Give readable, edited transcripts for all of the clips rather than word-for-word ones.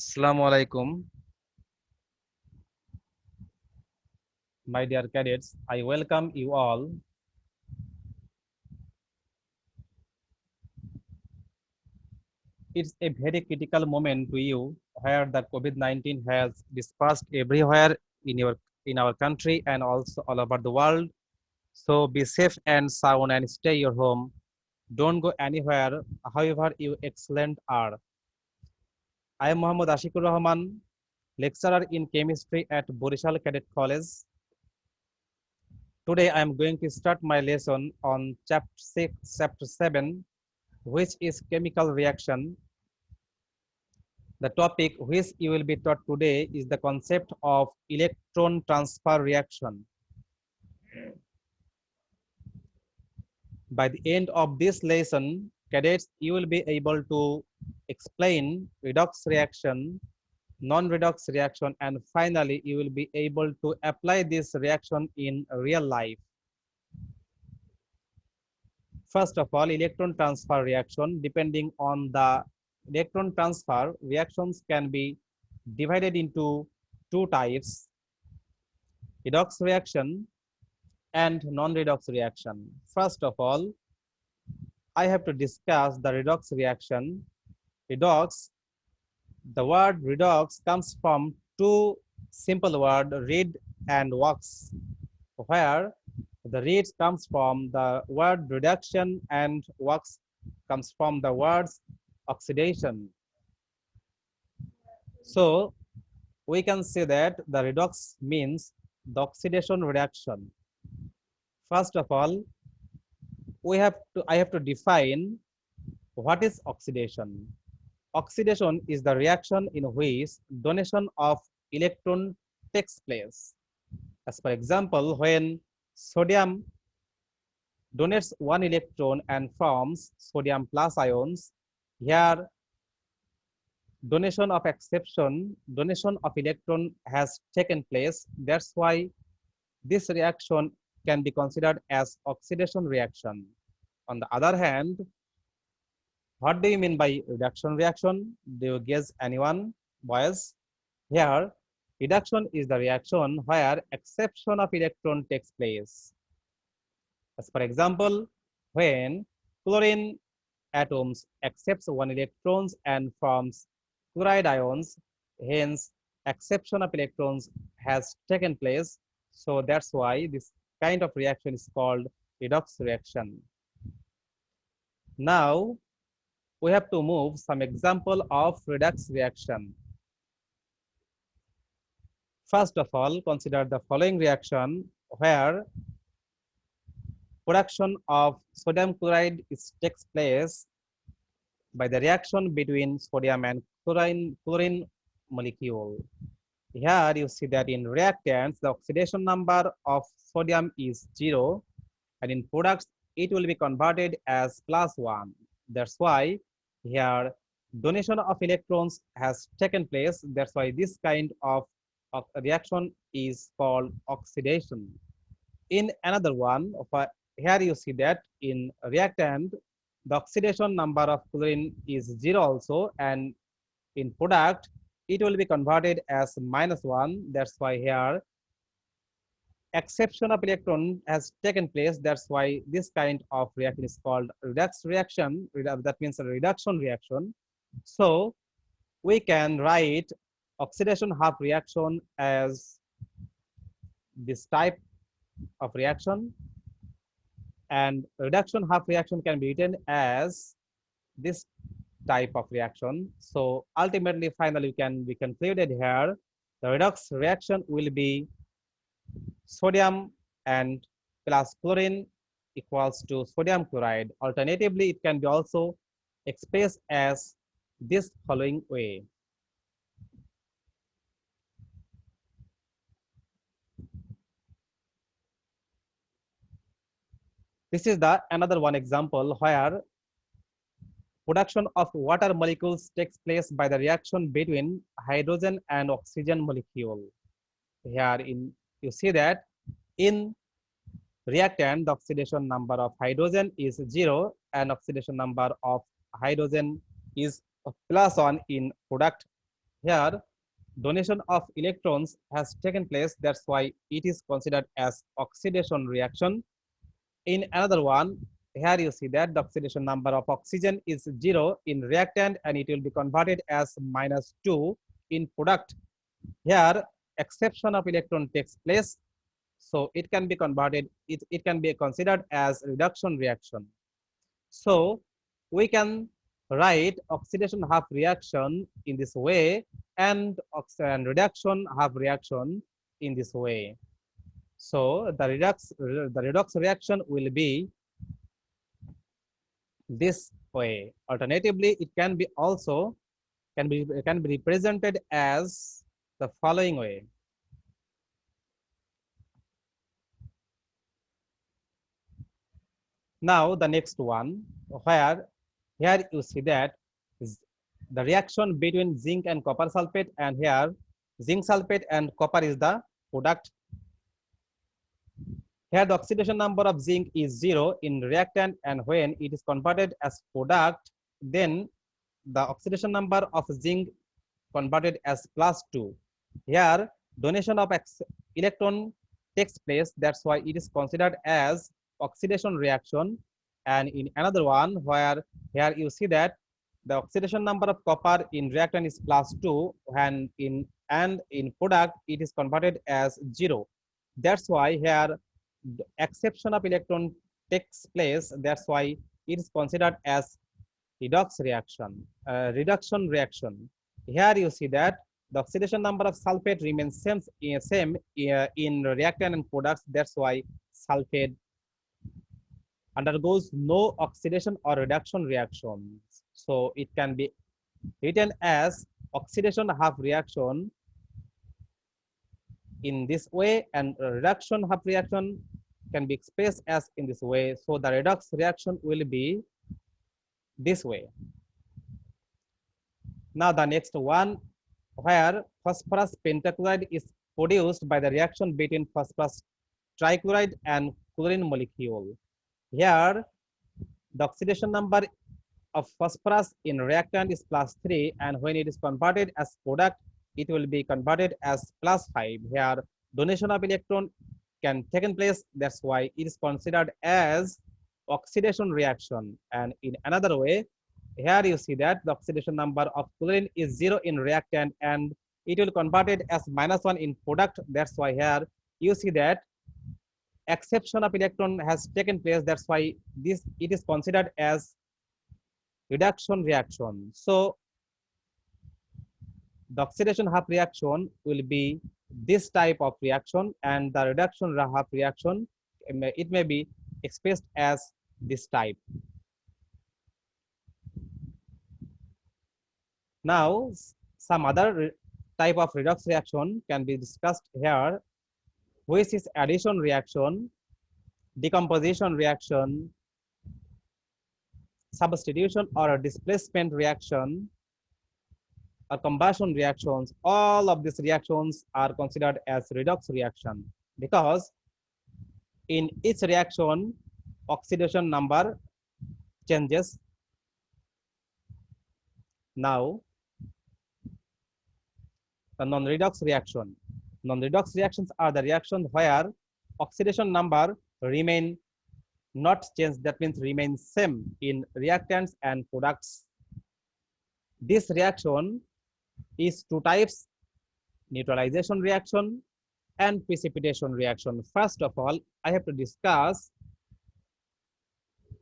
Assalamu alaikum, my dear cadets. I welcome you all. It's a very critical moment to you where the COVID-19 has dispersed everywhere in our country and also all over the world. So be safe and sound and stay your home. Don't go anywhere, however you excellent are. I am Mohammad Ashik Rahman, lecturer in chemistry at Borishal Cadet College. Today I am going to start my lesson on chapter 7, which is chemical reaction. The topic which you will be taught today is the concept of electron transfer reaction. By the end of this lesson, cadets, you will be able to explain redox reaction, non-redox reaction, and finally, you will be able to apply this reaction in real life. First of all, electron transfer reaction, depending on the electron transfer, reactions can be divided into two types, redox reaction and non-redox reaction. First of all, I have to discuss the redox reaction. Redox, the word redox comes from two simple words, read and wax, where the read comes from the word reduction and wax comes from the words oxidation. So we can say that the redox means the oxidation reaction. First of all, I have to define what is oxidation. Oxidation is the reaction in which donation of electron takes place. As for example, when sodium donates one electron and forms sodium plus ions, here donation of electron has taken place. That's why this reaction can be considered as oxidation reaction. On the other hand, what do you mean by reduction reaction? Do you guess anyone, boys? Here, reduction is the reaction where exception of electron takes place. As for example, when chlorine atoms accepts one electrons and forms chloride ions, hence exception of electrons has taken place. So that's why this kind of reaction is called redox reaction. Now, we have to move some example of redox reaction. First of all, consider the following reaction where production of sodium chloride takes place by the reaction between sodium and chlorine molecule. Here you see that in reactants, the oxidation number of sodium is 0, and in products, it will be converted as +1. That's why here donation of electrons has taken place. That's why this kind of reaction is called oxidation. In another one, here you see that in reactant, the oxidation number of chlorine is 0 also, and in product, it will be converted as -1. That's why here exception of electron has taken place. That's why this kind of reaction is called redox reaction. That means a reduction reaction. So we can write oxidation half reaction as this type of reaction, and reduction half reaction can be written as this type of reaction. So ultimately, finally, we concluded here the redox reaction will be sodium and plus chlorine equals to sodium chloride. Alternatively, it can be also expressed as this following way. This is the another one example where production of water molecules takes place by the reaction between hydrogen and oxygen molecule. Here you see that in reactant, the oxidation number of hydrogen is 0 and oxidation number of hydrogen is +1 in product. Here, donation of electrons has taken place. That's why it is considered as oxidation reaction. In another one, here you see that the oxidation number of oxygen is 0 in reactant and it will be converted as -2 in product. Here, exception of electron takes place. So it can be converted, it can be considered as reduction reaction. So we can write oxidation half reaction in this way and reduction half reaction in this way. So the redox reaction will be this way. Alternatively, it can be also can be represented as the following way. Now the next one, where here you see that is the reaction between zinc and copper sulfate, and here zinc sulfate and copper is the product. Here the oxidation number of zinc is 0 in reactant, and when it is converted as product, then the oxidation number of zinc converted as +2. Here donation of electron takes place. That's why it is considered as oxidation reaction. And in another one, where here you see that the oxidation number of copper in reactant is +2, and in product it is converted as 0. That's why here the exception of electron takes place. That's why it is considered as reduction reaction. Here you see that the oxidation number of sulfate remains same in reactant and products. That's why sulfate undergoes no oxidation or reduction reactions. So it can be written as oxidation half reaction in this way, and reduction half reaction can be expressed as in this way. So the redox reaction will be this way. Now the next one, where phosphorus pentachloride is produced by the reaction between phosphorus trichloride and chlorine molecule. Here, the oxidation number of phosphorus in reactant is +3, and when it is converted as product, it will be converted as +5. Here, donation of electron can take place. That's why it is considered as oxidation reaction. And in another way, here you see that the oxidation number of chlorine is 0 in reactant, and it will converted as -1 in product. That's why here you see that exception of electron has taken place. That's why it is considered as reduction reaction. So the oxidation half reaction will be this type of reaction, and the reduction half reaction, it may be expressed as this type. Now some other type of redox reaction can be discussed here, which is addition reaction, decomposition reaction, substitution or displacement reaction, or combustion reactions. All of these reactions are considered as redox reaction, because in each reaction oxidation number changes. Now the non-redox reaction. Non-redox reactions are the reactions where oxidation number remain not changed, that means remain same in reactants and products. This reaction is two types: neutralization reaction and precipitation reaction. First of all, I have to discuss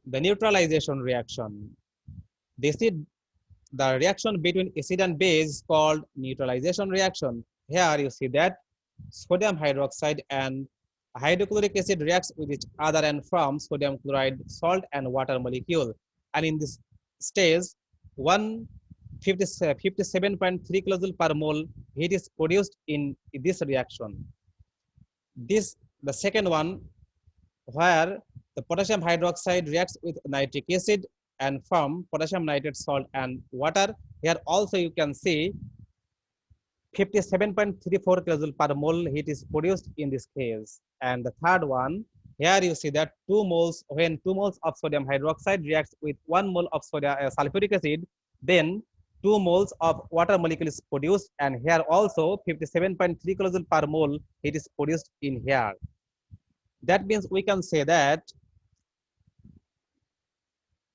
the neutralization reaction. This is the reaction between acid and base called neutralization reaction. Here you see that sodium hydroxide and hydrochloric acid reacts with each other and forms sodium chloride salt and water molecule. And in this stage, 157.3 kilojoule per mole heat is produced in this reaction. The second one, where the potassium hydroxide reacts with nitric acid and form potassium nitrate salt and water. Here also you can see 57.34 kilojoule per mole heat is produced in this case. And the third one, here you see that when 2 moles of sodium hydroxide reacts with 1 mole of sulfuric acid, then 2 moles of water molecule is produced, and here also 57.3 kilojoule per mole it is produced in here. That means we can say that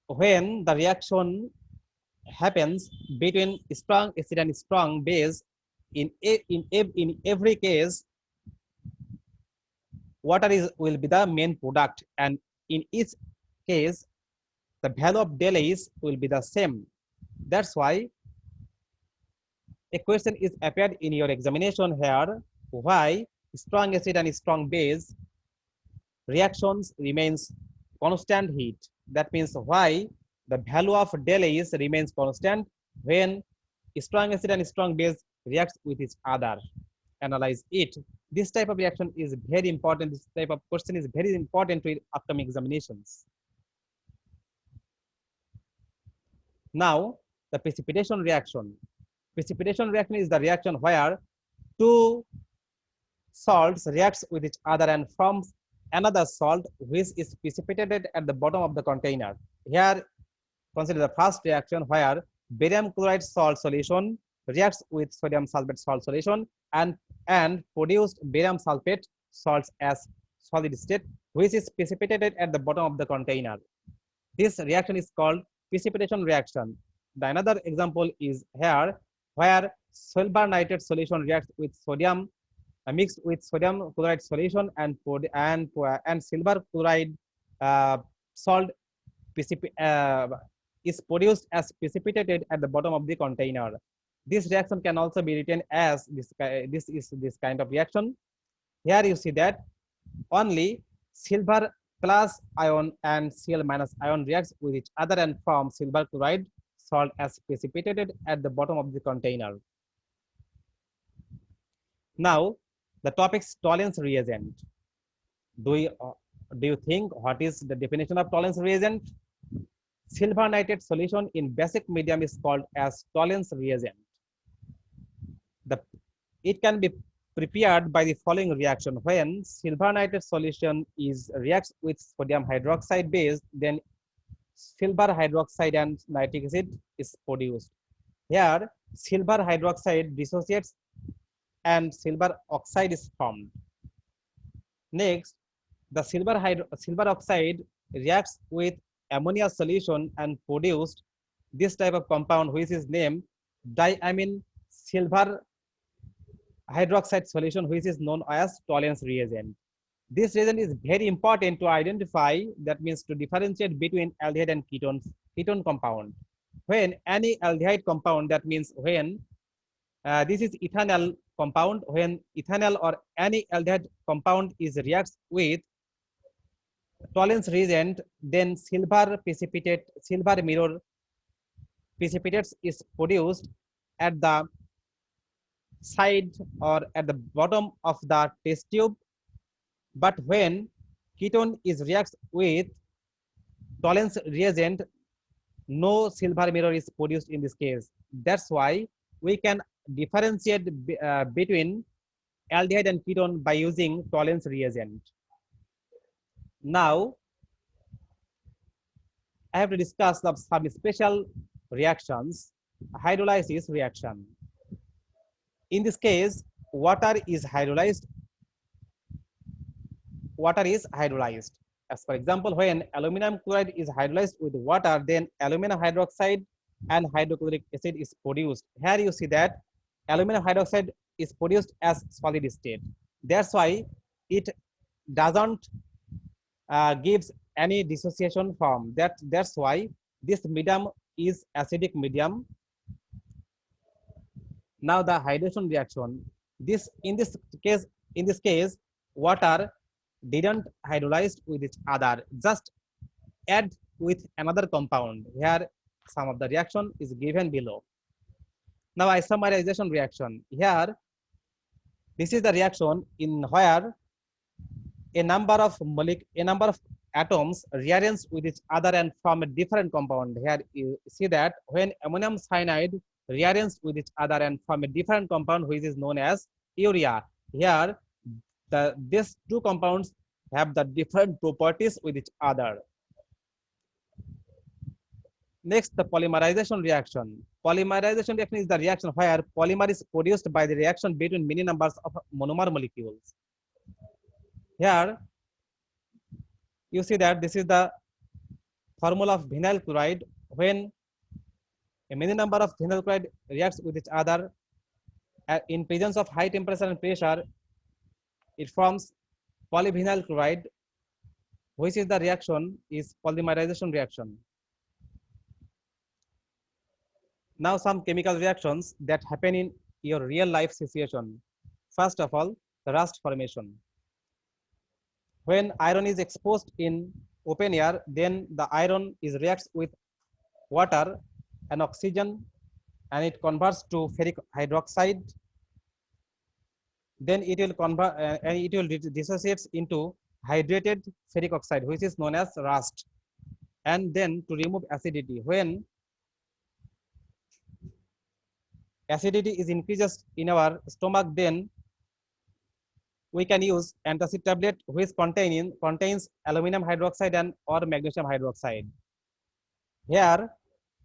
when the reaction happens between strong acid and strong base, in every case water is will be the main product, and in each case the value of del H will be the same. That's why a question is appeared in your examination here, why strong acid and strong base reactions remains constant heat. That means why the value of del H remains constant when strong acid and strong base reacts with each other. Analyze it. This type of reaction is very important. This type of question is very important to upcoming examinations. Now, the precipitation reaction. Precipitation reaction is the reaction where two salts reacts with each other and forms another salt which is precipitated at the bottom of the container. Here, consider the first reaction where barium chloride salt solution reacts with sodium sulfate salt solution and produced barium sulfate salts as solid state, which is precipitated at the bottom of the container. This reaction is called precipitation reaction. The another example is here where silver nitrate solution reacts with sodium mixed with sodium chloride solution and silver chloride uh, salt is produced as precipitated at the bottom of the container. This reaction can also be written as this kind of reaction. Here you see that only silver plus ion and Cl minus ion reacts with each other and form silver chloride salt as precipitated at the bottom of the container. Now, the topic's tolerance reagent. Do you think what is the definition of tolerance reagent? Silver nitrate solution in basic medium is called as tolerance reagent. It can be prepared by the following reaction. When silver nitrate solution reacts with sodium hydroxide base, then silver hydroxide and nitric acid is produced. Here, silver hydroxide dissociates and silver oxide is formed. Next, the silver oxide reacts with ammonia solution and produced this type of compound which is named diamine silver hydroxide solution, which is known as tolerance reagent. This reagent is very important to identify, that means to differentiate between aldehyde and ketone compound. When any aldehyde compound, that means when this is ethanol compound, when ethanol or any aldehyde compound reacts with tolerance reagent, then silver mirror precipitates is produced at the side or at the bottom of the test tube. But when ketone reacts with tolerance reagent, no silver mirror is produced in this case. That's why we can differentiate between aldehyde and ketone by using tolerance reagent. Now, I have to discuss some special reactions. Hydrolysis reaction. In this case, water is hydrolyzed. As for example, when aluminum chloride is hydrolyzed with water, then aluminum hydroxide and hydrochloric acid is produced. Here you see that aluminum hydroxide is produced as solid state. That's why it doesn't gives any dissociation form. That's why this medium is acidic medium. Now the hydration reaction. In this case, water didn't hydrolyze with each other, just add with another compound. Here some of the reaction is given below. Now isomerization reaction. Here this is the reaction in where a number of atoms rearrange with each other and form a different compound. Here you see that when ammonium cyanide rearrange with each other and form a different compound which is known as urea. Here these two compounds have the different properties with each other. Next, the polymerization reaction. Polymerization reaction is the reaction where polymer is produced by the reaction between many numbers of monomer molecules. Here, you see that this is the formula of vinyl chloride. When a many number of vinyl chloride reacts with each other in presence of high temperature and pressure, it forms polyvinyl chloride, which is the reaction is polymerization reaction. Now some chemical reactions that happen in your real life situation. First of all, the rust formation. When iron is exposed in open air, then the iron is reacts with water and oxygen, and it converts to ferric hydroxide. Then it will convert and it will dissociates into hydrated ferric oxide, which is known as rust. And then to remove acidity, when acidity is increases in our stomach, then we can use antacid tablet which contains aluminum hydroxide and or magnesium hydroxide. Here,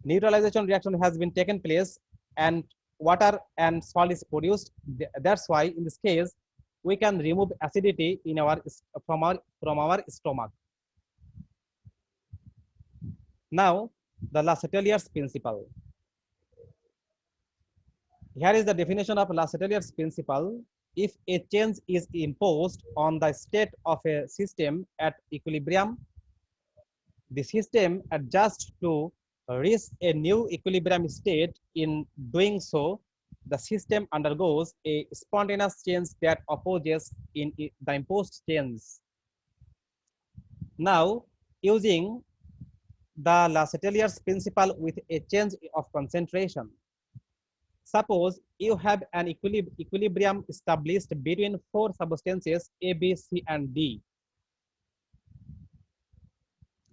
neutralization reaction has been taken place and water and salt is produced. That's why in this case we can remove acidity in our from our stomach. Now, the Le Chatelier's principle. Here is the definition of Le Chatelier's principle. If a change is imposed on the state of a system at equilibrium, the system adjusts to reach a new equilibrium state. In doing so, the system undergoes a spontaneous change that opposes in the imposed change. Now, using the Le Chatelier's principle with a change of concentration, suppose you have an equilibrium established between four substances A, B, C, and D.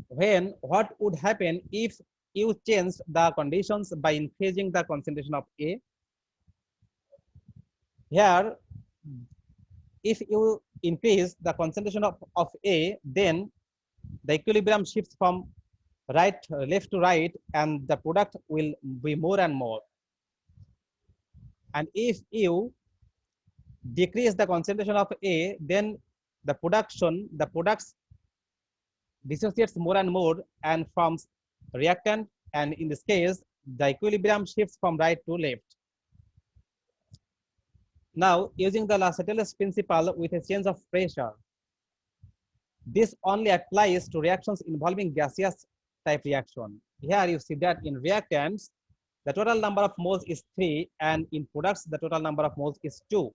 When what would happen if you change the conditions by increasing the concentration of A? Here, if you increase the concentration of A, then the equilibrium shifts from left to right, and the product will be more and more. And if you decrease the concentration of A, then the products dissociates more and more and forms reactant, and in this case, the equilibrium shifts from right to left. Now, using the Le Chatelier's principle with a change of pressure, this only applies to reactions involving gaseous type reaction. Here you see that in reactants, the total number of moles is 3, and in products, the total number of moles is 2.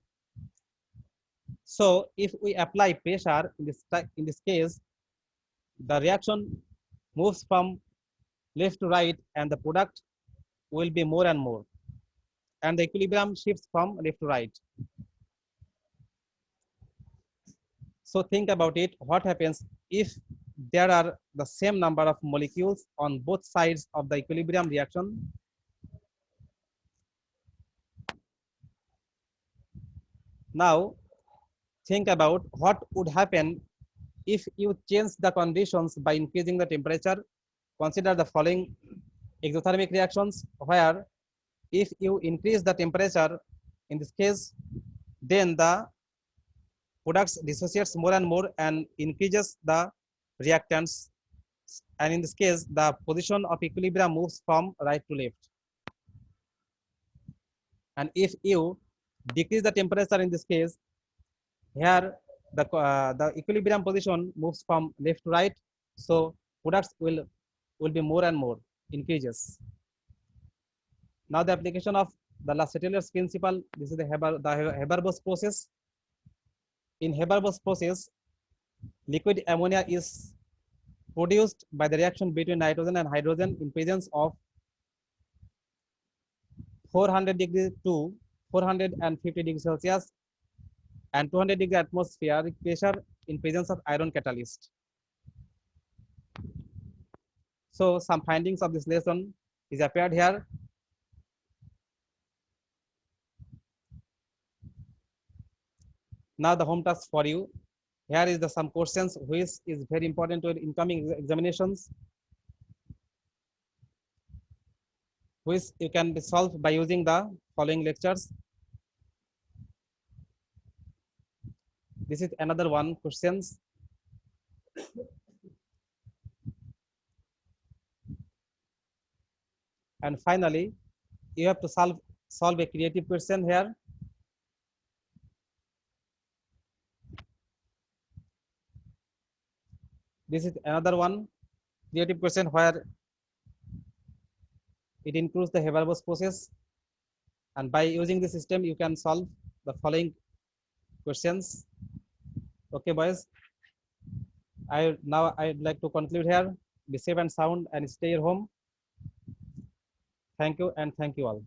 So if we apply pressure in this case, the reaction moves from left to right, and the product will be more and more, and the equilibrium shifts from left to right. So think about it. What happens if there are the same number of molecules on both sides of the equilibrium reaction? Now, think about what would happen if you change the conditions by increasing the temperature. Consider the following exothermic reactions, where if you increase the temperature, in this case, then the products dissociates more and more and increases the reactants, and in this case, the position of equilibrium moves from right to left. And if you decrease the temperature, in this case, here the equilibrium position moves from left to right, so products will be more and more increases. Now the application of the Le Chatelier's principle. This is the Haber-Bosch process. In Haber-Bosch process, liquid ammonia is produced by the reaction between nitrogen and hydrogen in presence of 400 degrees to 450 degrees Celsius and 200 degree atmospheric pressure in presence of iron catalyst. So some findings of this lesson is appeared here. Now the home task for you. Here is the some questions which is very important to incoming examinations. which you can solve by using the following lectures. This is another one questions. And finally, you have to solve a creative question here. This is another one creative question where it includes the Haber-Bosch process. And by using the system, you can solve the following questions. Okay, boys. I'd like to conclude here. Be safe and sound and stay at home. Thank you and thank you all.